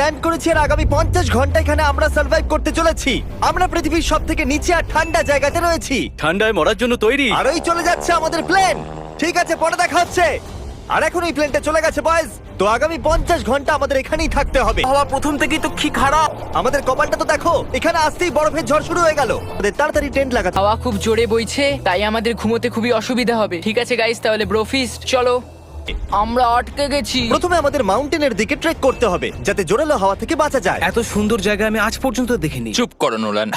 Land করেছি আর আগামী 50 ঘন্টা এখানে আমরা সার্ভাইভ করতে চলেছি। আমরা পৃথিবীর সবথেকে নিচে আর ঠান্ডা জায়গাতে রয়েছি। ঠান্ডায় মরার জন্য তৈরি। আর ওই চলে যাচ্ছে আমাদের প্লেন। ঠিক আছে, পরে দেখা হচ্ছে। আর এখন এই প্লেনটা চলে গেছে বয়েজ। তো আগামী 50 ঘন্টা আমাদের এখানেই থাকতে হবে। হাওয়া প্রথম থেকেই তো কি খারাপ। আমাদের কপালটা তো দেখো, এখানে আসতেই বরফের ঝড় শুরু হয়ে গেল। আমাদের তাড়াতাড়ি টেন্ট লাগাতে। হাওয়া খুব জোরে বইছে, তাই আমাদের ঘুমোতে খুবই অসুবিধা হবে। ঠিক আছে গাইস, তাহলে ব্রোফিস্ট চলো। আমরা আটকে গেছি। প্রথমে আমাদের মাউন্টেনের দিকে ট্রেক করতে হবে, যাতে জোরালো হাওয়া থেকে বাঁচা যায়। এত সুন্দর জায়গা আমি আজ পর্যন্ত দেখিনি। চুপ করো নোলান।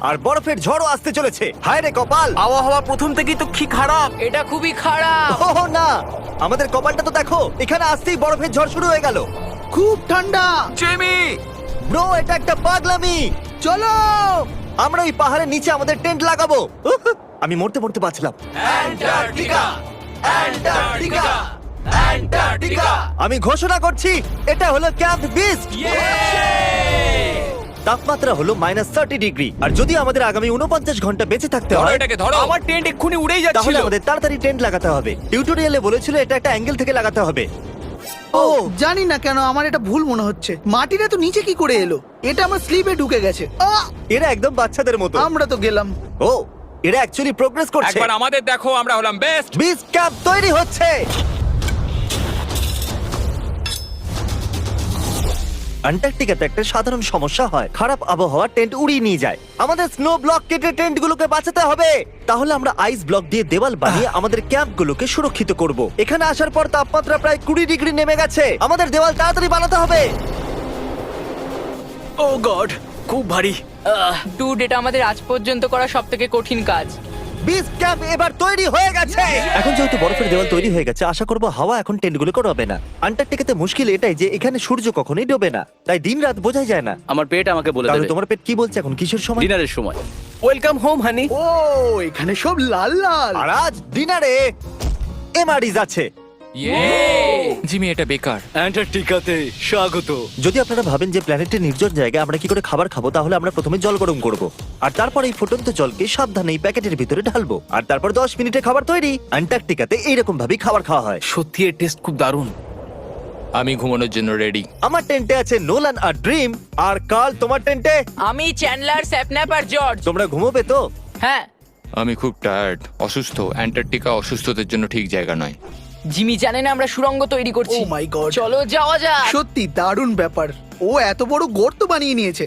আর বরফের ঝড়ও আসতে চলেছে। হায় রে কপাল। হাওয়া প্রথম থেকেই তো কি খারাপ। এটা খুবই খারাপ। ওহ না, আমাদের কপালটা তো দেখো, এখানে আসতেই বরফের ঝড় শুরু হয়ে গেল। খুব ঠান্ডা। জেমি, ব্রো, এটা একটা পাগলামি। চলো। আমরা ওই পাহাড়ের নিচে আমাদের টেন্ট লাগাবো। উহ, আমি মরতে মরতে বাঁচলাম। আমি ঘোষণা করছি, এটা হলো ক্যাম্প বিস্ট। তাপমাত্রা হলো -30 ডিগ্রি। আর যদি আমাদের আগামী 49 ঘন্টা বেঁচে থাকতে ধরো হয়, এটাকে, ধরো। আমার টেন্ট এক্ষুনি উড়েই তাহলে যাচ্ছিল। আমাদের তাড়াতাড়ি টেন্ট লাগাতে হবে। টিউটোরিয়ালে বলেছিল এটা একটা অ্যাঙ্গেল থেকে লাগাতে হবে। ও জানি না কেন আমার এটা ভুল মনে হচ্ছে। মাটিটা তো নিচে কি করে এলো? এটা আমার স্লিপে ঢুকে গেছে। এরা একদম বাচ্চাদের মতো। আমরা তো গেলাম। ও, এরা অ্যাকচুয়ালি প্রোগ্রেস করছে। একবার আমাদের দেখো, আমরা হলাম বেস্ট। বিচ ক্যাম্প তৈরি হচ্ছে। অ্যান্টার্কটিকাতে একটা সাধারণ সমস্যা হয়, খারাপ আবহাওয়া টেন্ট উড়িয়ে নিয়ে যায়। আমাদের স্নো ব্লক কেটে টেন্টগুলোকে বাঁচাতে হবে। তাহলে আমরা আইস ব্লক দিয়ে দেওয়াল বানিয়ে আমাদের ক্যাম্পগুলোকে সুরক্ষিত করব। এখানে আসার পর তাপমাত্রা প্রায় 20 ডিগ্রি নেমে গেছে। আমাদের দেওয়াল তাড়াতাড়ি বানাতে হবে। ও গড, খুব ভারী। ডুড, এটা আমাদের আজ পর্যন্ত করা সবথেকে কঠিন কাজ। বিচ ক্যাম্প এবার তৈরি হয়ে গেছে। এখন যেহেতু বরফের দেওয়াল তৈরি হয়ে গেছে, আশা করব হাওয়া এখন টেন্টগুলো করবে না। আন্টার্কটিকাতে মুশকিল এটাই যে এখানে সূর্য কখনোই ডোবে না, তাই দিন রাত বোঝাই যায় না। আমার পেট আমাকে বলে তাহলে দেবে তোমার পেট কি বলছে এখন কিসের সময়? ডিনারের সময়। Welcome home honey. ও এখানে সব লাল লাল। আর আজ ডিনারে এমআরইজ আছে। জিমি, এটা বেকার। অ্যান্টার্কটিকাতে স্বাগত। যদি আপনারা ভাবেন যে প্ল্যানেটের নির্জন জায়গায় আমরা কি করে খাবার খাবো, তাহলে আমরা প্রথমে জল গরম করব, আর তারপর এই ফুটন্ত জলকে সাবধানে এই প্যাকেটের ভিতরে ঢালবো, আর তারপর 10 মিনিটে খাবার তৈরি। অ্যান্টার্কটিকাতে এইরকম ভাবেই খাবার খাওয়া হয়। সত্যি এর টেস্ট খুব দারুণ। আমি ঘুমানোর জন্য রেডি। আমার টেন্টে আছে নোলান আর ড্রিম। আর কাল, তোমার টেন্টে? আমি চ্যান্ডলার, স্যাপন্যাপ আর জর্জ। তোমরা ঘুমোবে তো? হ্যাঁ। আমি খুব টায়ার্ড, অসুস্থ। অ্যান্টার্কটিকা অসুস্থদের জন্য ঠিক জায়গা নয়। জিমি জানে না আমরা সুড়ঙ্গ তৈরি করছি। Oh my God! চলো যাওয়া যাক। সত্যি দারুণ ব্যাপার। ও এত বড় গর্ত বানিয়ে নিয়েছে।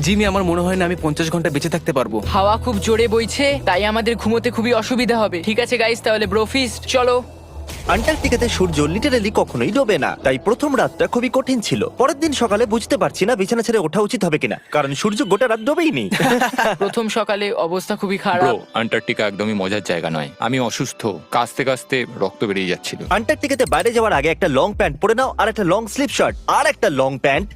জিমি, আমার মনে হয় না আমি 50 ঘন্টা বেঁচে থাকতে পারবো। হাওয়া খুব জোরে বইছে, তাই আমাদের ঘুমোতে খুবই অসুবিধা হবে। ঠিক আছে গাইস, তাহলে ব্রোফিস্ট চলো। অ্যান্টার্কটিকাতে সূর্য লিটারালি কখনোই ডোবে না, তাই প্রথম রাতটা খুবই কঠিন ছিল। পরের দিন সকালে বুঝতে পারছি না বিছানা ছেড়ে ওঠা উচিত হবে কিনা, কারণ সূর্য গোটা রাত ডোবেই নি। প্রথম সকালে অবস্থা খুবই ব্রো, খারাপ। অ্যান্টার্কটিকা একদমই মজার জায়গা নয়। আমি অসুস্থ, কাঁচতে কাঁচতে রক্ত বেরিয়ে যাচ্ছিল। অ্যান্টার্কটিকাতে বাইরে যাওয়ার আগে একটা লং প্যান্ট পরে নাও, আর একটা লং স্লিভ শার্ট, আর একটা লং প্যান্ট,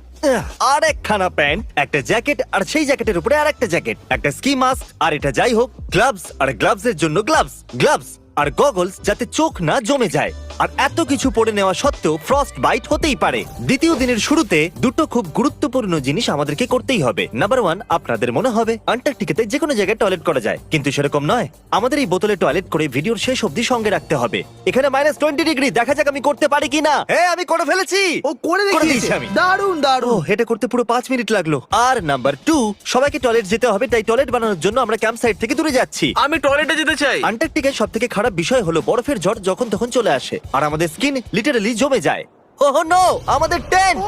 আর একখানা প্যান্ট, একটা জ্যাকেট, আর সেই জ্যাকেটের উপরে আর একটা জ্যাকেট, একটা স্কি মাস্ক, আর এটা যাই হোক গ্লাভস, আর গ্লাভস এর জন্য গ্লাভস আর গগলস, যাতে চোখ না জমে যায়। আর এত কিছু পরে নেওয়া সত্ত্বেও ফ্রস্ট বাইট হতেই পারে। দ্বিতীয় দিনের শুরুতে দুটো খুব গুরুত্বপূর্ণ জিনিস আমাদেরকে করতেই হবে। নাম্বার 1, আপনাদের মনে হবে অ্যান্টার্কটিকাতে যে কোনো জায়গায় টয়লেট করা যায়, কিন্তু সেরকম নয়। আমাদের এই বোতলে টয়লেট করে ভিডিওর শেষ অবধি সঙ্গে রাখতে হবে। এখানে -20 ডিগ্রি, দেখা যাক আমি করতে পারি কিনা। হ্যাঁ, আমি করে ফেলেছি। ও করে দিয়েছি দেখিয়েছে। আমি। দারুণ ও, দারুণ। এটা করতে পুরো 5 মিনিট লাগলো। আর নাম্বার 2, সবাইকে টয়লেট যেতে হবে, তাই টয়লেট বানানোর জন্য আমরা ক্যাম্প সাইট থেকে দূরে যাচ্ছি। আমি টয়লেটে যেতে চাই। অ্যান্টার্কটিকার সবথেকে খারাপ বিষয় হলো বরফের ঝড় যখন তখন চলে আসে, আর আমাদের স্কিন লিটারালি জমে যায়। ওহ নো, আমাদের টেন্ট!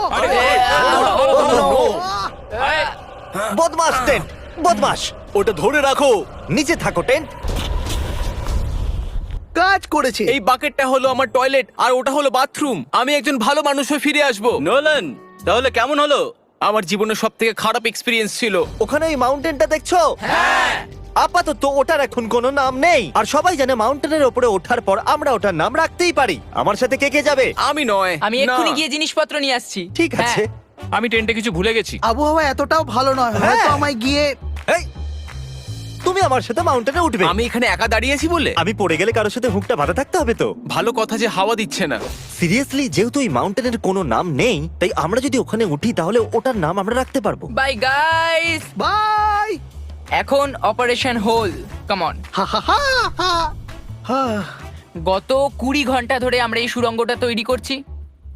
বদমাস টেন্ট, বদমাস! ওটা ধরে রাখো। নিচে থাকো টেন্ট। কাজ করেছে। এই বাকেটটা হলো আমার টয়লেট, আর ওটা হলো বাথরুম। আমি একজন ভালো মানুষ হয়ে ফিরে আসবো। নোলান, তাহলে কেমন হলো? আমার জীবনের সবথেকে খারাপ এক্সপিরিয়েন্স ছিল। ওখানে এই মাউন্টেনটা দেখছো? আপাতত ওটার এখন কোনো নাম নেই, আর সবাই জানে মাউন্টেনের উপরে ওঠার পর আমরা ওটার নাম রাখতেই পারি। আমার সাথে কে কে যাবে? আমি নয়। আমি না। এক্ষুনি গিয়ে জিনিসপত্র নিয়ে আসছি। ঠিক আছে। আমি টেন্টে কিছু ভুলে গেছি। আবহাওয়া এতটাও ভালো নয়, হয়তো আমায় গিয়ে। এই, তুমি আমার সাথে মাউন্টেনে উঠবে। আমি এখানে একা দাঁড়িয়েছি বলে আমি পড়ে গেলে কারোর সাথে হুকটা বাঁধা থাকতে হবে তো। ভালো কথা যে হাওয়া দিচ্ছে না। সিরিয়াসলি, যেহেতু এই মাউন্টেনের কোনো নাম নেই, তাই আমরা যদি ওখানে উঠি তাহলে ওটার নাম আমরা রাখতে পারবো। Bye guys. বাই। এখন অপারেশন হোল, কাম অন। হা হা হা হা। হা। গত 20 ঘন্টা ধরে আমরা এই সুড়ঙ্গটা তৈরি করছি।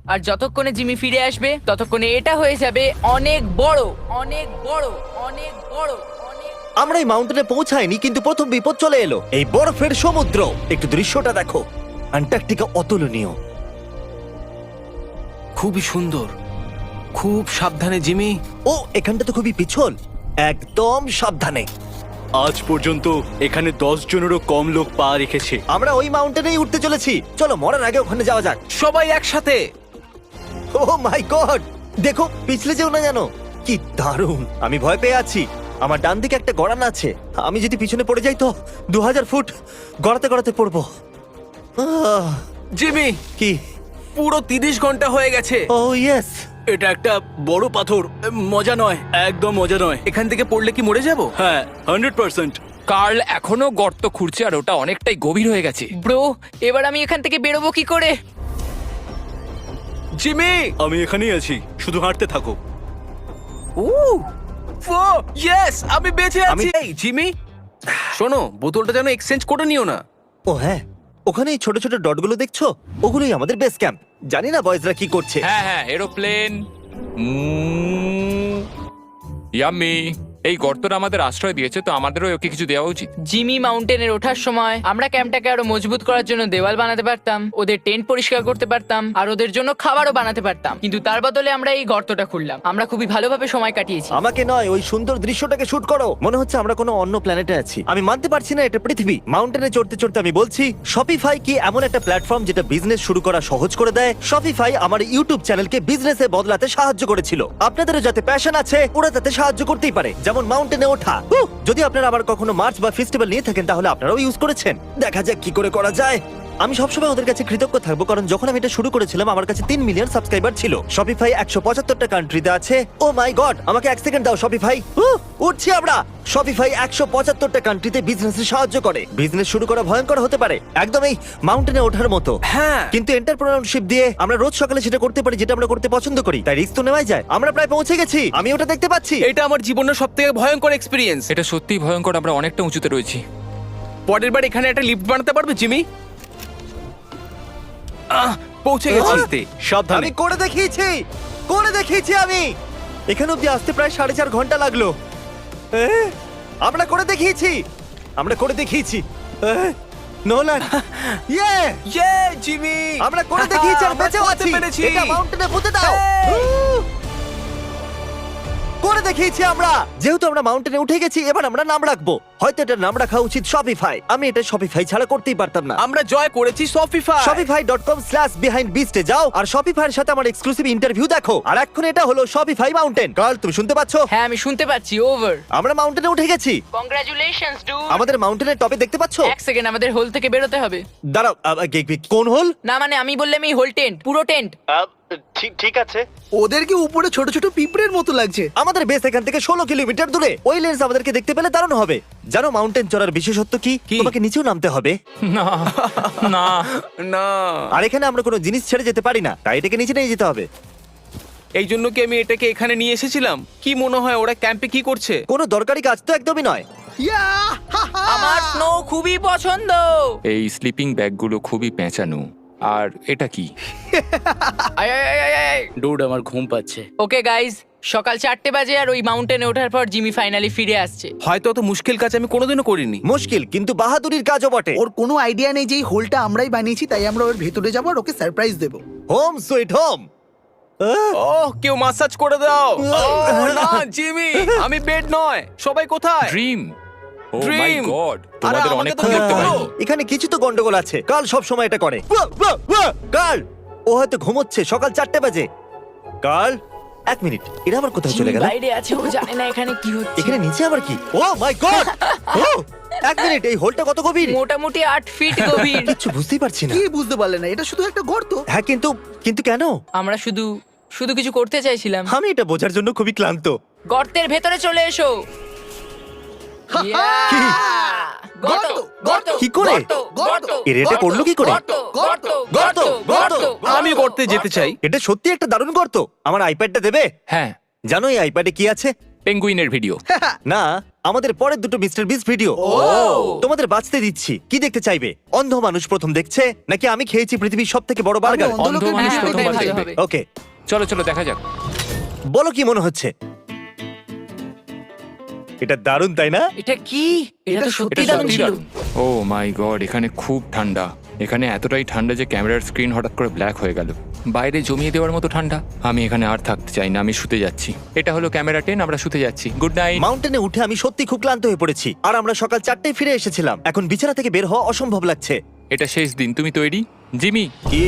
আর যতক্ষণে জিমি ফিরে আসবে ততক্ষণে এটা হয়ে যাবে অনেক বড় অনেক বড় অনেক বড় অনেক। আমরা এই মাউন্টেনে পৌঁছাইনি, কিন্তু প্রথম বিপদ চলে এলো, এই বরফের সমুদ্র। একটু দৃশ্যটা দেখো, অ্যান্টার্কটিকা অতুলনীয়। খুবই সুন্দর। খুব সাবধানে জিমি। ও, এখানটা তো খুবই পিছল। একদম সাবধানে। আজ পর্যন্ত এখানে 10 জনেরও কম লোক পা রেখেছে। আমরা ওই মাউন্টেনেই উঠতে চলেছি। চলো মরার আগে ওখানে যাওয়া যাক। সবাই একসাথে। ও মাই গড, দেখো পিছলে যেও না জানো। কি দারুণ! আমি ভয় পেয়ে আছি। আমার ডান দিকে একটা গড়ান আছে, আমি যদি পিছনে পড়ে যাই তো 2000 ফুট গড়াতে গড়াতে পড়বো। জিমি, কি? পুরো 30 ঘন্টা হয়ে গেছে। ও ইয়েস। এটা একটা বড় পাথর, মজা নয়, একদম মজা নয়। এখান থেকে পড়লে কি মরে যাব? হ্যাঁ, 100%। কার্ল এখনো গর্ত খুঁড়ছে আর ওটা অনেকটাই গভীর হয়ে গেছে। ব্রো, এবার আমি এখান থেকে বেরোবো কি করে? জিমি! আমি এখানেই আছি, শুধু হাঁটতে থাকো। ইয়েস, আমি বেঁচে আছি। আমি- এই জিমি, শোনো, বোতলটা যেন এক্সচেঞ্জ করে নিও না। ও হ্যাঁ, ওখানে এই ছোট ছোট ডটগুলো দেখছো, ওগুলোই আমাদের বেস ক্যাম্প। জানি না বয়েজরা কি করছে। হ্যাঁ হ্যাঁ, এরোপ্লেন। ইয়াম্মি। এই গর্তটা আমাদের আশ্রয় দিয়েছে, তো আমাদেরও ওকে কিছু দেওয়া উচিত। জিমি মাউন্টেনের ওঠার সময় আমরা ক্যাম্পটাকে আরো মজবুত করার জন্য দেওয়াল বানাতে পারতাম, ওদের টেন্ট পরিষ্কার করতে পারতাম, আর ওদের জন্য খাবারও বানাতে পারতাম। কিন্তু তার বদলে আমরা এই গর্তটা খুললাম। আমরা খুবই ভালোভাবে সময় কাটিয়েছি। আমাকে নয়, ওই সুন্দর দৃশ্যটাকে শুট করো। মনে হচ্ছে আমরা কোনো অন্য প্ল্যানেটে আছি। আমি মানতে পারছি না এটা পৃথিবী। মাউন্টেনে চড়তে চড়তে আমি বলছি, শপিফাই কি এমন একটা প্ল্যাটফর্ম যেটা বিজনেস শুরু করা সহজ করে দেয়? শপিফাই আমার ইউটিউব চ্যানেলকে বিজনেসে বদলাতে সাহায্য করেছিল। আপনাদেরও যাতে প্যাশন আছে, ওরা তাতে সাহায্য করতেই পারে, যেমন মাউন্টেনে ওঠা। যদি আপনারা আবার কখনো মার্চ বা ফেস্টিভ্যাল নিয়ে থাকেন, তাহলে আপনারাও ইউজ করেছেন। দেখা যাক কি করে করা যায়। আমি সবসময় ওদের কাছে কৃতজ্ঞ থাকবো, কারণ যখন আমি এটা শুরু করেছিলাম আমার কাছে 3 মিলিয়ন সাবস্ক্রাইবার ছিল। শপিফাই 175টা কান্ট্রিতে আছে। ও মাই গড, আমাকে 1 সেকেন্ড দাও শপিফাই। উঠছি আমরা। শপিফাই 175টা কান্ট্রিতে বিজনেসে সাহায্য করে। বিজনেস শুরু করা ভয়ঙ্কর হতে পারে, একদম এই মাউন্টেনে ওঠার মতো। হ্যাঁ। কিন্তু এন্টারপ্রেনারশিপ দিয়ে আমরা রোজ সকালে সেটা করতে পারি যেটা আমরা করতে পছন্দ করি, তাই রিস্ক তো নেওয়াই যায়। আমরা প্রায় পৌঁছে গেছি, আমি ওটা দেখতে পাচ্ছি। এটা আমার জীবনের সবথেকে ভয়ঙ্কর এক্সপেরিয়েন্স। এটা সত্যিই ভয়ঙ্কর, আমরা অনেকটা উঁচুতে রয়েছি। পরের বার এখানে একটা লিফট বানাতে পারবে জিমি? পৌঁছে গেছি। আমি সাবধানে। করে দেখিয়েছি আমি। এখানে অব্দি আসতে প্রায় 4.5 ঘন্টা লাগলো। আমরা করে দেখিয়েছি। নোলান, ইয়ে! ইয়ে জিমি, আমরা করে দেখিয়েছি আর বেঁচেও করতে আছি। পেরেছি। এটা মাউন্টেনে পুঁতে দাও। করে দেখিয়েছি আমরা। যেহেতু আমরা মাউন্টেনে উঠে গেছি, এবার আমরা নাম রাখবো। হয়তো এটার নাম রাখা উচিত শপিফাই। আমি এটা শপিফাই ছাড়া করতেই পারতাম না। আমরা জয় করেছি শপিফাই। shopify.com/behindbeast এ যাও আর শপিফাইয়ের সাথে আমার এক্সক্লুসিভ ইন্টারভিউ দেখো। আর এখন এটা হলো শপিফাই মাউন্টেন। কার্ল, তুমি শুনতে পাচ্ছ? হ্যাঁ, আমি শুনতে পাচ্ছি। ওভার। আমরা মাউন্টেনে উঠে গেছি। Congratulations dude. আমাদের মাউন্টেনের টপে দেখতে পাচ্ছ? এক সেকেন্ড, আমাদের হোল থেকে বেরোতে হবে। দাঁড়াও, কোন হোল? না মানে আমি বললাম এই হোল টেন্ট, পুরো টেন্ট। ঠিক আছে। ওদেরকে উপরে ছোট ছোট পিঁপড়ের মতো লাগছে। আমাদের বেস এখান থেকে 16 কিলোমিটার দূরে। ওই লেন্স আমাদেরকে দেখতে পেলে দারুণ হবে। জানো মাউন্টেন চড়ার বিশেষত্ব কি? তোমাকে নিচেও নামতে হবে। না না না, আর এখানে আমরা কোনো জিনিস ছেড়ে যেতে পারি না, তাই এটাকে নিচে নিয়ে যেতে হবে। এই জন্য কি আমি এটাকে এখানে নিয়ে এসেছিলাম? কি মনে হয় ওরা ক্যাম্পে কি করছে? কোনো দরকারি কাজ তো একদমই নয়। ইয়া! হা, হা! আমার স্নো খুবই পছন্দ। এই স্লিপিং ব্যাগগুলো খুবই পেঁচানো। আর এটা কি? ডুড, আমার ঘুম পাচ্ছে। ওকে গাইজ, সকাল 4টে বাজে আর ওই মাউন্টেনে ওঠার পর জিমি ফাইনালি ফিরে আসছে। হয়তো অত মুশকিল কাজ আমি কোনোদিনও করিনি। মুশকিল কিন্তু বাহাদুরির কাজও বটে। ওর কোনো আইডিয়া নেই যে এই হোলটা আমরাই বানিয়েছি, তাই আমরা ওর ভেতরে যাবো আর ওকে সারপ্রাইজ দেবো। Home sweet home. ওহ, কেউ মাসাজ করে দাও। ওহ, না জিমি, আমি বেড নয়। সবাই কোথায়? ড্রিম। ও মাই Dream! গড, আরে, তোমাদের আমাকে অনেকক্ষণ তো দেখতে বলো। পাইনি। এখানে কিছু তো গন্ডগোল আছে। কাল সব সময় এটা করে। কাল, ও হয়তো ঘুমোচ্ছে। সকাল 4টে বাজে। কাল, 1 মিনিট, এরা আবার কোথায় চলে জিমি গেল? বাইরে আছে, ও জানে না এখানে কি হচ্ছে। এখানে নিচে আবার কি? ও মাই গড! ও 1 মিনিট, এই হোলটা কত গভীর? মোটামুটি 8 ফিট গভীর। কিছু বুঝতেই পারছি না। কি বুঝতে পারলে না? এটা শুধু একটা গর্ত। হ্যাঁ, কিন্তু কেন? আমরা শুধু কিছু করতে চাইছিলাম। আমি এটা বোঝার জন্য খুবই ক্লান্ত। গর্তের ভেতরে চলে এসো। Yeah! গর্ত, গর্ত, কি করে? গর্ত, এর এটা করলো কি করে? গর্ত, গর্ত, গর্ত, গর্ত। আমি করতে যেতে চাই। এটা সত্যি একটা দারুণ গর্ত। আমার আইপ্যাডটা দেবে? হ্যাঁ, জানো এই আইপ্যাডে কি আছে? পেঙ্গুইনের ভিডিও। না, আমাদের পরের দুটো মিস্টার বিস ভিডিও। তোমাদের বাঁচতে দিচ্ছি, কি দেখতে চাইবে? অন্ধ মানুষ প্রথম দেখছে, নাকি আমি খেয়েছি পৃথিবীর সব থেকে বড় বার্গার? অন্ধ লোকের মানুষ ভিডিও প্রথমবার দেখাই দেখবে। যাবে। ওকে, চলো চলো দেখা যাক। বলো কি মনে হচ্ছে? এটা দারুণ, তাই না? এটা কি? এটা তো সত্যি এটা দারুণ সত্যি ছিল। দারুণ। ও মাই গড, এখানে খুব ঠান্ডা। এখানে এতটাই ঠান্ডা যে ক্যামেরার স্ক্রিন হঠাৎ করে ব্ল্যাক হয়ে গেল। বাইরে জমিয়ে দেওয়ার মতো ঠান্ডা। আমি এখানে আর থাকতে চাই না, আমি শুতে যাচ্ছি। এটা হলো ক্যামেরা 10, আমরা শুতে যাচ্ছি। Good night. মাউন্টেনে উঠে আমি সত্যি খুব ক্লান্ত হয়ে পড়েছি, আর আমরা সকাল 4টায় ফিরে এসেছিলাম। এখন বিছানা থেকে বের হওয়া অসম্ভব লাগছে। এটা শেষ দিন, তুমি তৈরি? জিমি, কি?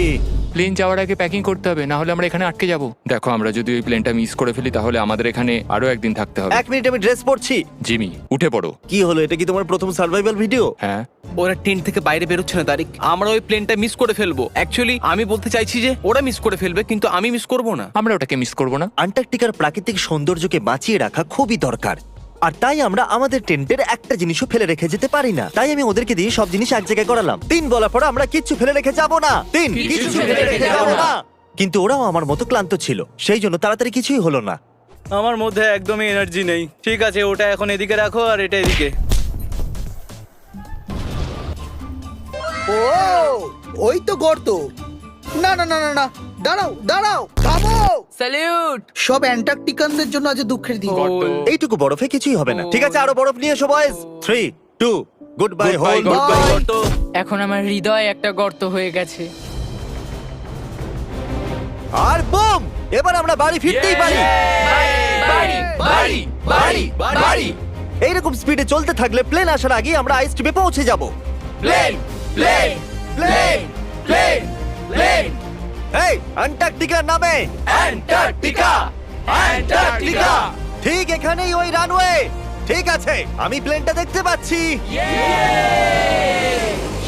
প্লেন যাওয়ার আগে প্যাকিং করতে হবে, না হলে আমরা এখানে আটকে যাব। দেখো, আমরা যদি ওই প্লেনটা মিস করে ফেলি তাহলে আমাদের এখানে আরো একদিন থাকতে হবে। 1 মিনিট, আমি ড্রেস পরছি। জিমি, উঠে পড়ো। কি হলো? এটা কি তোমার প্রথম সার্ভাইভাল ভিডিও? হ্যাঁ, ওরা টেন্ট থেকে বাইরে বেরোচ্ছে না তারিক। আমরা ওই প্লেনটা মিস করে ফেলবো। অ্যাকচুয়ালি আমি বলতে চাইছি যে ওরা মিস করে ফেলবে, কিন্তু আমি মিস করব না। আমরা ওটাকে মিস করব না। আন্টার্কটিকার প্রাকৃতিক সৌন্দর্যকে বাঁচিয়ে রাখা খুবই দরকার, আর তাই আমরা আমাদের টেন্টের একটা জিনিসও ফেলে রেখে যেতে পারি না। তাই আমি ওদেরকে দিয়ে সব জিনিস এক জায়গায় করালাম। 3 বলার পর আমরা কিচ্ছু ফেলে রেখে যাব না। 3 কিছু ফেলে রেখে যাব না। কিন্তু ওরাও আমার মতো ক্লান্ত ছিল, সেই জন্য তাড়াতাড়ি কিছুই হলো না। আমার মধ্যে একদমই এনার্জি নেই। ঠিক আছে, ওটা এখন এদিকে রাখো আর এটা এদিকে। ও, ওই তো গর্ত। না না না না না, দাঁড়াও দাঁড়াও, থামো। স্যালিউট। সব অ্যান্টার্কটিকানদের জন্য আজ দুঃখের দিন। এইটুকু বরফে কিছুই হবে না। ঠিক আছে, আরো বরফ নিয়ে এসো বয়েজ। 3, 2, good bye whole. এখন আমার হৃদয় একটা গর্ত হয়ে গেছে। আর বুম, এবার আমরা বাড়ি ফিরতেই পারি। বাড়ি বাড়ি বাড়ি বাড়ি। এইরকম স্পিডে চলতে থাকলে প্লেন আসার আগে আমরা আইস টিপে পৌঁছে যাব। Plane plane plane plane plane. এই অ্যান্টার্কটিকার নামে। Antarctica Antarctica. ঠিক এখানেই ওই রানওয়ে। ঠিক আছে, আমি প্লেনটা দেখতে পাচ্ছি।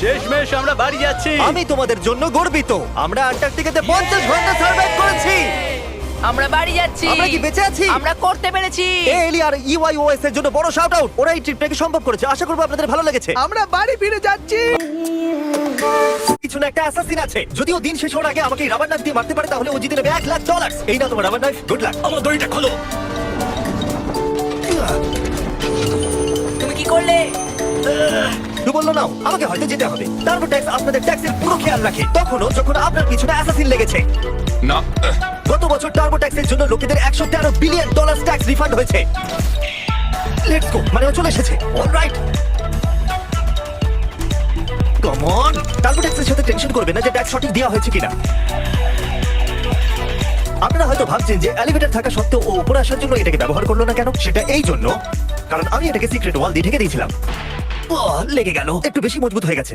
শেষমেশ আমরা বাড়ি যাচ্ছি। আমি তোমাদের জন্য গর্বিত। আমরা অ্যান্টার্কটিকাতে 50 ঘন্টা সার্ভাইভ করেছি। আমরা বাড়ি যাচ্ছি। আমরা কি বেঁচে আছি? আমরা করতে পেরেছি। এলি আর ইউআইওএস এর জন্য বড় শাউট আউট। ওরা এই ট্রিপটাকে সম্ভব করেছে। আশা করব আপনাদের ভালো লেগেছে। আমরা বাড়ি ফিরে যাচ্ছি। কিছু না, একটা অ্যাসাসিন আছে। যদিও দিন শেষ হওয়ার আগে আমাকে এই রাবার নাইফ দিয়ে মারতে পারে তাহলে ও জিতে নেবে $1,00,000। এই নাও তোমার রাবার নাইফ, গুড লাক। আমার দড়িটা খোলো। তুমি কি করলে? তুই বললো নাও, আমাকে হয়তো যেতে হবে। তারপর ট্যাক্স আপনাদের ট্যাক্সের পুরো খেয়াল রাখে, তখনও যখন আপনার পিছনে অ্যাসাসিন লেগেছে। না, গত বছর টার্বো ট্যাক্সের জন্য লোকেদের $113 বিলিয়ন ট্যাক্স রিফান্ড হয়েছে। লেটস গো, মানে ও চলে এসেছে। Alright, come on. টার্বো ট্যাক্সের সাথে টেনশন করবে না যে ট্যাক্স সঠিক দেওয়া হয়েছে কিনা। আপনারা হয়তো ভাবছেন যে এলিভেটর থাকা সত্ত্বেও ও উপরে আসার জন্য এটাকে ব্যবহার করলো না কেন। সেটা এই জন্য, কারণ আমি এটাকে সিক্রেট ওয়াল দিয়ে ঢেকে দিয়েছিলাম। লেগে গেল, একটু বেশি মজবুত হয়ে গেছে।